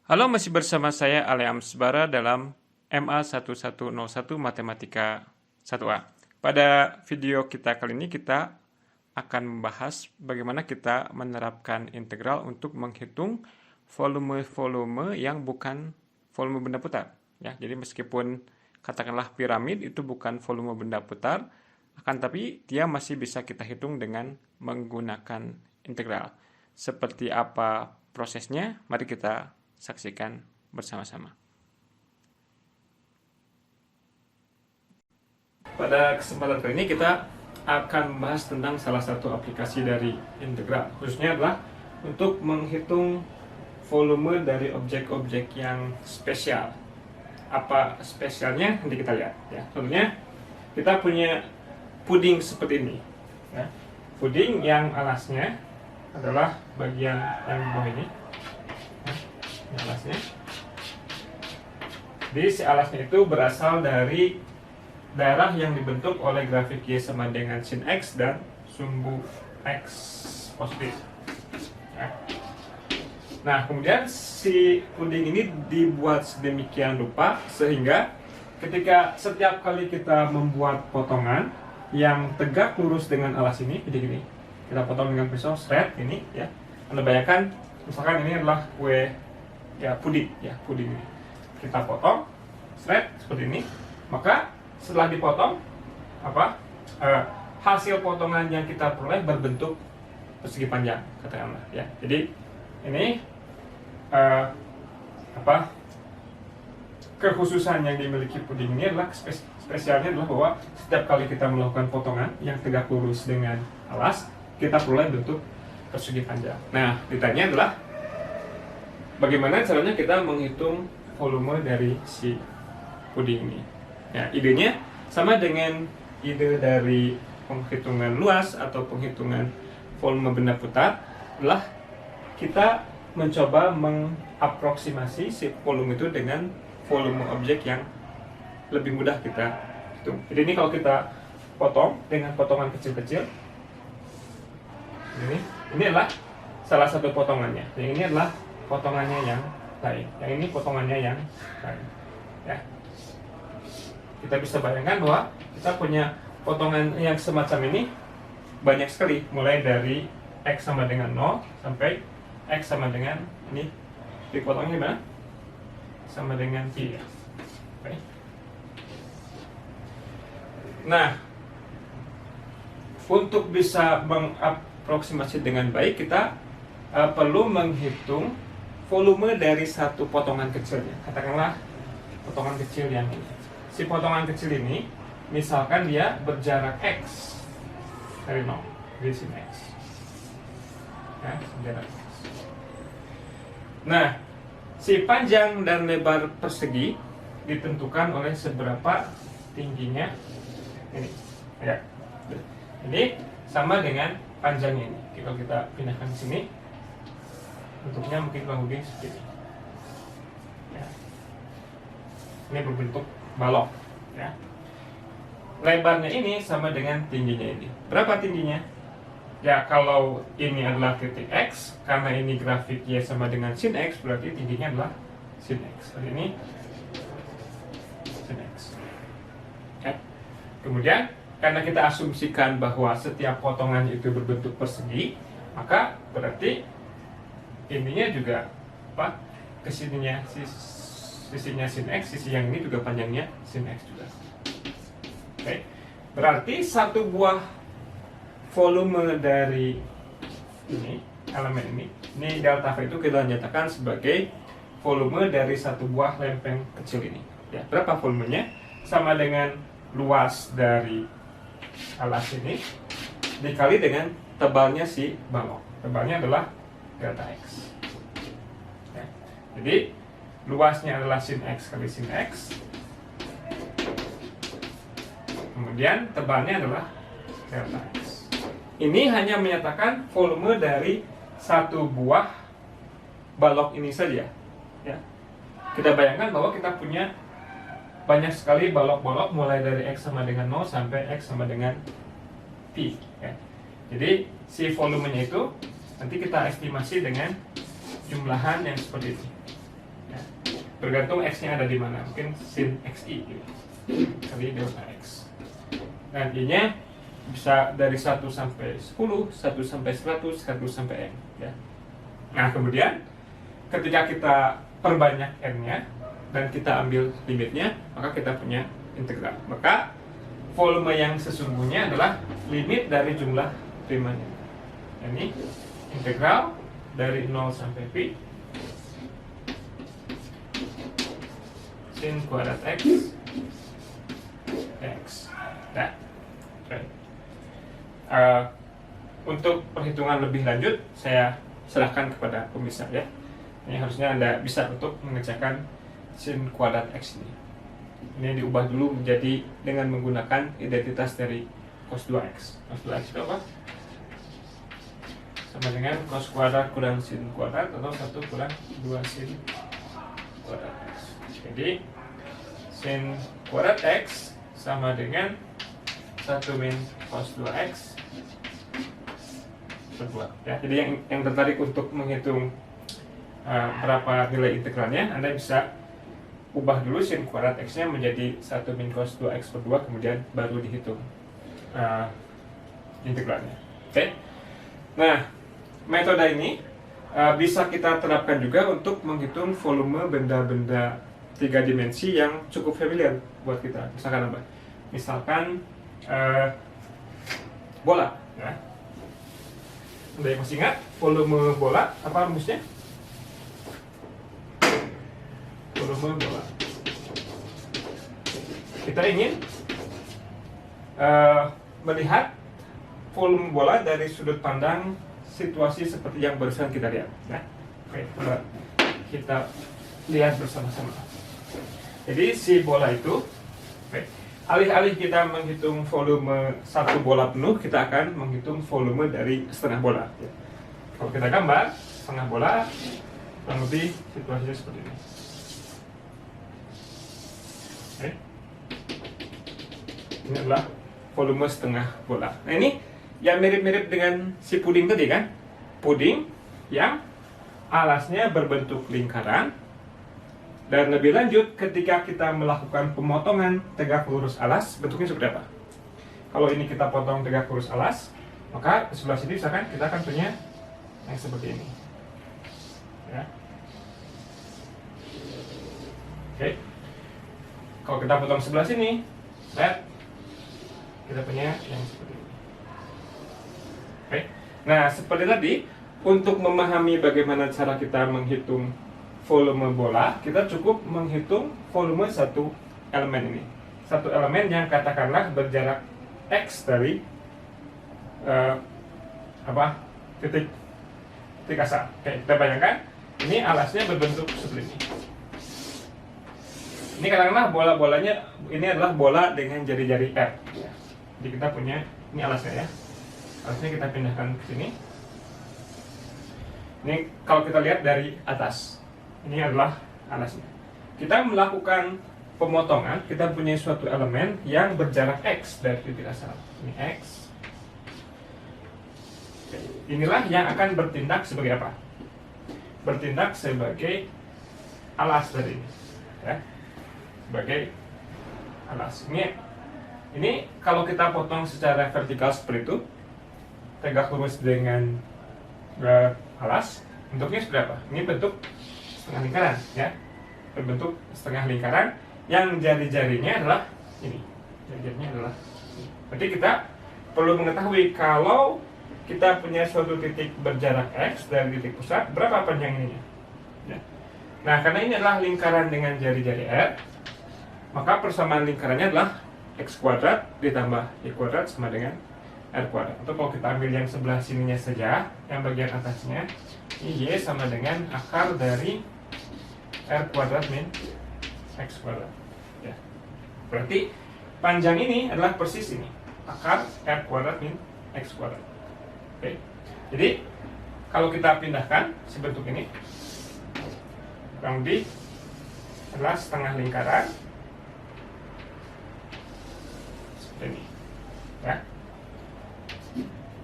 Halo, masih bersama saya Ale Amsbara dalam MA 1101 Matematika 1A. Pada video kita kali ini kita akan membahas bagaimana kita menerapkan integral untuk menghitung volume-volume yang bukan volume benda putar. Ya, jadi meskipun katakanlah piramid itu bukan volume benda putar, akan tapi dia masih bisa kita hitung dengan menggunakan integral. Seperti apa prosesnya? Mari kita saksikan bersama-sama. Pada kesempatan kali ini kita akan membahas tentang salah satu aplikasi dari integral, khususnya adalah untuk menghitung volume dari objek-objek yang spesial. Apa spesialnya? Nanti kita lihat. Ya, contohnya kita punya puding seperti ini. Ya, puding yang alasnya adalah bagian yang bawah ini. Alasnya. Jadi si alasnya itu berasal dari daerah yang dibentuk oleh grafik Y sama dengan sin X dan sumbu X positif. Ya. Nah, kemudian si puding ini dibuat sedemikian rupa sehingga ketika setiap kali kita membuat potongan yang tegak lurus dengan alas ini, jadi gini, kita potong dengan pisau, shred ini, ya. Anda bayangkan, misalkan ini adalah kue puding ini kita potong shred seperti ini, maka setelah dipotong hasil potongan yang kita peroleh berbentuk persegi panjang, katakanlah, ya. Jadi ini kekhususan yang dimiliki puding ini adalah spesialnya adalah bahwa setiap kali kita melakukan potongan yang tegak lurus dengan alas, kita peroleh bentuk persegi panjang. Nah, ditanya adalah bagaimana caranya kita menghitung volume dari si puding ini? Ya, idenya sama dengan ide dari penghitungan luas atau penghitungan volume benda putar, adalah kita mencoba mengaproksimasi si volume itu dengan volume objek yang lebih mudah kita hitung. Jadi ini kalau kita potong dengan potongan kecil-kecil, ini adalah salah satu potongannya. Yang ini adalah potongannya yang lain, yang ini potongannya yang lain, ya. Kita bisa bayangkan bahwa kita punya potongan yang semacam ini banyak sekali, mulai dari X sama dengan 0 sampai X sama dengan ini, dipotongnya gimana? Sama dengan pi, ya. Oke. Nah, untuk bisa mengaproksimasi dengan baik, kita perlu menghitung volume dari satu potongan kecilnya. Katakanlah potongan kecil yang ini. Si potongan kecil ini, misalkan dia berjarak X dari 0, di sini X. Ya, jarak X. Nah, si panjang dan lebar persegi ditentukan oleh seberapa tingginya ini. Ya. Ini sama dengan panjangnya ini. Kalau kita pindahkan ke sini, bentuknya mungkin kurang lebih seperti ini, ya. Ini berbentuk balok, ya. Lebarnya ini sama dengan tingginya ini. Berapa tingginya? Ya, kalau ini adalah titik X, karena ini grafik Y sama dengan sin X, berarti tingginya adalah sin X. Jadi ini sin X, ya. Kemudian karena kita asumsikan bahwa setiap potongan itu berbentuk persegi, maka berarti ininya juga kesininya sisinya sin X, sisi yang ini juga panjangnya sin X juga. Oke. Berarti satu buah volume dari ini, elemen ini delta V itu kita nyatakan sebagai volume dari satu buah lempeng kecil ini. Ya, berapa volumenya? Sama dengan luas dari alas ini dikali dengan tebalnya si balok. Tebalnya adalah delta X, ya. Jadi luasnya adalah sin X kali sin X, kemudian tebalnya adalah delta X. Ini hanya menyatakan volume dari satu buah balok ini saja, ya. Kita bayangkan bahwa kita punya banyak sekali balok-balok mulai dari X sama dengan 0 sampai X sama dengan pi, ya. Jadi si volumenya itu nanti kita estimasi dengan jumlahan yang seperti ini. Ya. Bergantung x-nya ada di mana, mungkin sin xi gitu. Kali delta x. Dan i-nya bisa dari 1 sampai 10, 1 sampai 100, 100 sampai n. Ya. Nah, kemudian ketika kita perbanyak n-nya dan kita ambil limitnya, maka kita punya integral. Maka volume yang sesungguhnya adalah limit dari jumlah primanya. Ini integral dari 0 sampai pi sin kuadrat x. Nah, right. Untuk perhitungan lebih lanjut, saya serahkan kepada pemirsa ya. Ini harusnya Anda bisa untuk mengerjakan sin kuadrat x ini. Ini diubah dulu menjadi dengan menggunakan identitas dari cos 2x. Cos 2x itu apa? Sama dengan cos kuadrat kurang sin kuadrat atau 1 kurang 2 sin kuadrat x. Jadi sin kuadrat x sama dengan 1 min cos 2x per 2. Ya, jadi yang tertarik untuk menghitung berapa nilai integralnya, Anda bisa ubah dulu sin kuadrat x-nya menjadi 1 min cos 2x per 2, kemudian baru dihitung integralnya. Oke. Nah, metode ini bisa kita terapkan juga untuk menghitung volume benda-benda 3 dimensi yang cukup familiar buat kita. Misalkan apa? Misalkan bola. Ya. Anda yang masih ingat volume bola apa rumusnya? Volume bola. Kita ingin melihat volume bola dari sudut pandang situasi seperti yang barusan kita lihat. Nah, oke, kita lihat bersama-sama. Jadi si bola itu, alih-alih kita menghitung volume satu bola penuh, kita akan menghitung volume dari setengah bola. Kalau kita gambar setengah bola, kurang lebih situasinya seperti ini. Ini adalah volume setengah bola. Nah, ini yang mirip-mirip dengan si puding tadi kan? Puding yang alasnya berbentuk lingkaran. Dan lebih lanjut, ketika kita melakukan pemotongan tegak lurus alas, bentuknya seperti apa? Kalau ini kita potong tegak lurus alas, maka di sebelah sini misalkan kita akan punya yang seperti ini. Ya. Oke. Kalau kita potong sebelah sini, lihat, kita punya yang seperti ini. Oke. Nah, seperti tadi, untuk memahami bagaimana cara kita menghitung volume bola, kita cukup menghitung volume satu elemen ini. Satu elemen yang katakanlah berjarak x dari titik asal. Oke, kita bayangkan ini alasnya berbentuk seperti ini. Ini katakanlah bola-bolanya ini adalah bola dengan jari-jari R. Jadi kita punya ini alasnya ya. Alasnya kita pindahkan ke sini. Ini kalau kita lihat dari atas. Ini adalah alasnya. Kita melakukan pemotongan, kita punya suatu elemen yang berjarak x dari titik asal. Ini x. Inilah yang akan bertindak sebagai apa? Bertindak sebagai alas dari ini. Ya. Sebagai alas. Ini kalau kita potong secara vertikal seperti itu, tegak lurus dengan alas, bentuknya seperti apa? Ini bentuk setengah lingkaran, ya, berbentuk setengah lingkaran yang jari-jarinya adalah ini, jari-jarinya adalah ini. Berarti kita perlu mengetahui kalau kita punya suatu titik berjarak x dari titik pusat, berapa panjang ininya? Ya. Nah, karena ini adalah lingkaran dengan jari-jari r, maka persamaan lingkarannya adalah x kuadrat ditambah y kuadrat sama dengan r kuadrat. Atau kalau kita ambil yang sebelah sininya saja, yang bagian atasnya, ini y sama dengan akar dari r kuadrat min x kuadrat. Ya. Berarti panjang ini adalah persis ini, akar r kuadrat min x kuadrat. Oke. Jadi kalau kita pindahkan sebentuk ini, kurang lebih adalah setengah lingkaran seperti ini. Ya.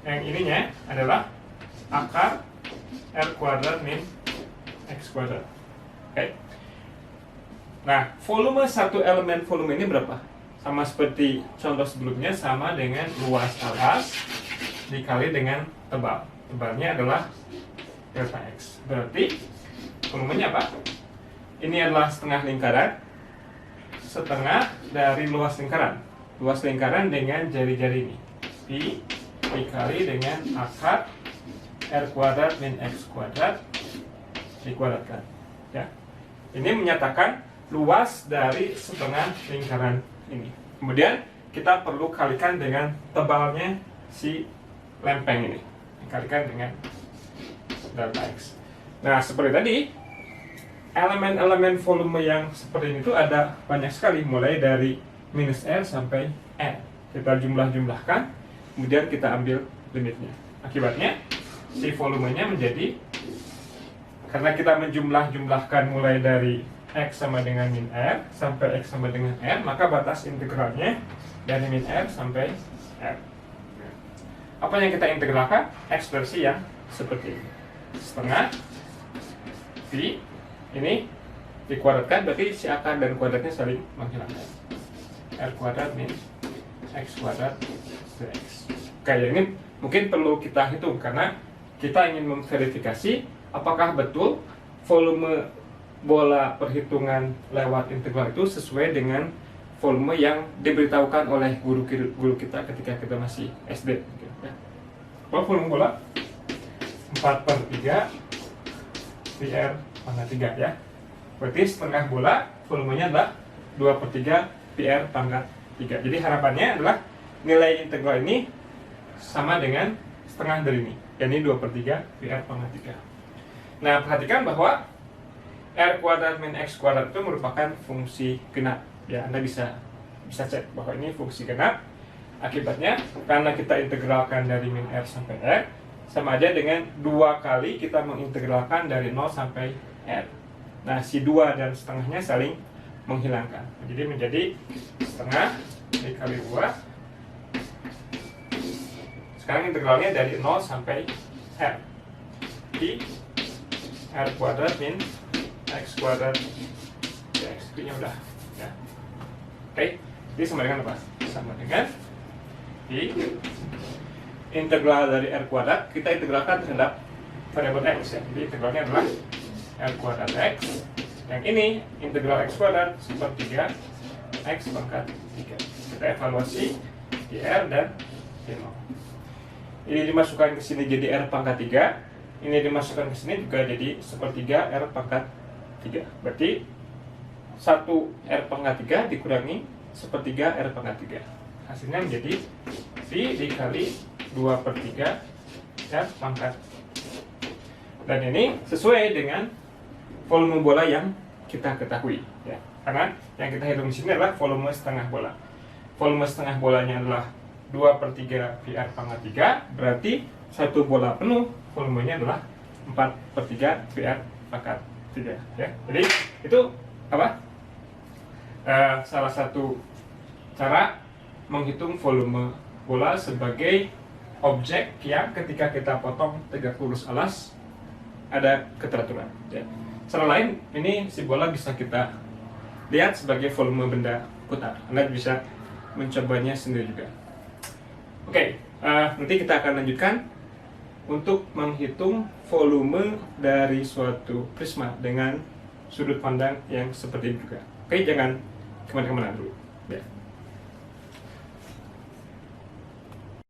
Yang ininya adalah akar r kuadrat min x kuadrat. Oke. Nah, volume satu elemen volume ini berapa? Sama seperti contoh sebelumnya, sama dengan luas alas dikali dengan tebal. Tebalnya adalah delta X. Berarti volumenya apa? Ini adalah setengah lingkaran, setengah dari luas lingkaran. Luas lingkaran dengan jari-jari ini. Pi dikali dengan akar R kuadrat min X kuadrat dikuadratkan. Ya. Ini menyatakan luas dari setengah lingkaran ini. Kemudian kita perlu kalikan dengan tebalnya si lempeng ini. Dikalikan dengan delta X. Nah, seperti tadi, elemen-elemen volume yang seperti ini itu ada banyak sekali, mulai dari minus R sampai R. Kita jumlah-jumlahkan, kemudian kita ambil limitnya. Akibatnya, si volumenya menjadi, karena kita menjumlah-jumlahkan mulai dari X sama dengan min R sampai X sama dengan R, maka batas integralnya dari min R sampai R. Apa yang kita integralkan? Ekspresi yang seperti ini. Setengah Pi ini dikuadratkan, berarti si akar dan kuadratnya saling menghilangkan. R kuadrat min X kuadrat dx. Kayak ini mungkin perlu kita hitung karena kita ingin memverifikasi apakah betul volume bola perhitungan lewat integral itu sesuai dengan volume yang diberitahukan oleh guru kita ketika kita masih SD. Ya. Volume bola 4/3 PR pangkat 3 ya. Berarti setengah bola volumenya adalah 2/3 PR pangkat 3. Jadi harapannya adalah nilai integral ini sama dengan setengah dari ini, yakni 2/3 PR pangkat 3. Nah, perhatikan bahwa R kuadrat min X kuadrat itu merupakan fungsi genap. Ya, Anda bisa cek bahwa ini fungsi genap. Akibatnya, karena kita integralkan dari min R sampai R, sama aja dengan 2 kali kita mengintegralkan dari 0 sampai R. Nah, si 2 dan setengahnya saling menghilangkan. Jadi menjadi setengah dikali 2. Sekarang integralnya dari 0 sampai R. Di R kuadrat min X kuadrat dx. Nya udah. Ya. Oke, jadi sama dengan apa? Sama dengan di integral dari R kuadrat, kita integralkan terhadap variabel X ya. Jadi integralnya adalah R kuadrat X. Yang ini integral X kuadrat sepertiga X pangkat 3. Kita evaluasi di R dan di 0. Ini dimasukkan ke sini jadi R pangkat 3. Ini dimasukkan ke sini juga jadi sepertiga R pangkat 3. Berarti 1 R pangkat 3 dikurangi sepertiga R pangkat 3. Hasilnya menjadi Pi dikali 2/3 R pangkat. Dan ini sesuai dengan volume bola yang kita ketahui ya. Karena yang kita hitung di sini adalah volume setengah bola. Volume setengah bolanya adalah 2/3 PR pangkat 3, berarti satu bola penuh volumenya adalah 4/3 PR pangkat 3 ya. Jadi itu apa? Salah satu cara menghitung volume bola sebagai objek yang ketika kita potong tegak lurus alas ada keteraturan ya. Secara lain, ini si bola bisa kita lihat sebagai volume benda putar. Anda bisa mencobanya sendiri juga. Oke, nanti kita akan lanjutkan untuk menghitung volume dari suatu prisma dengan sudut pandang yang seperti ini juga. Oke, jangan kemana-mana dulu. Ya.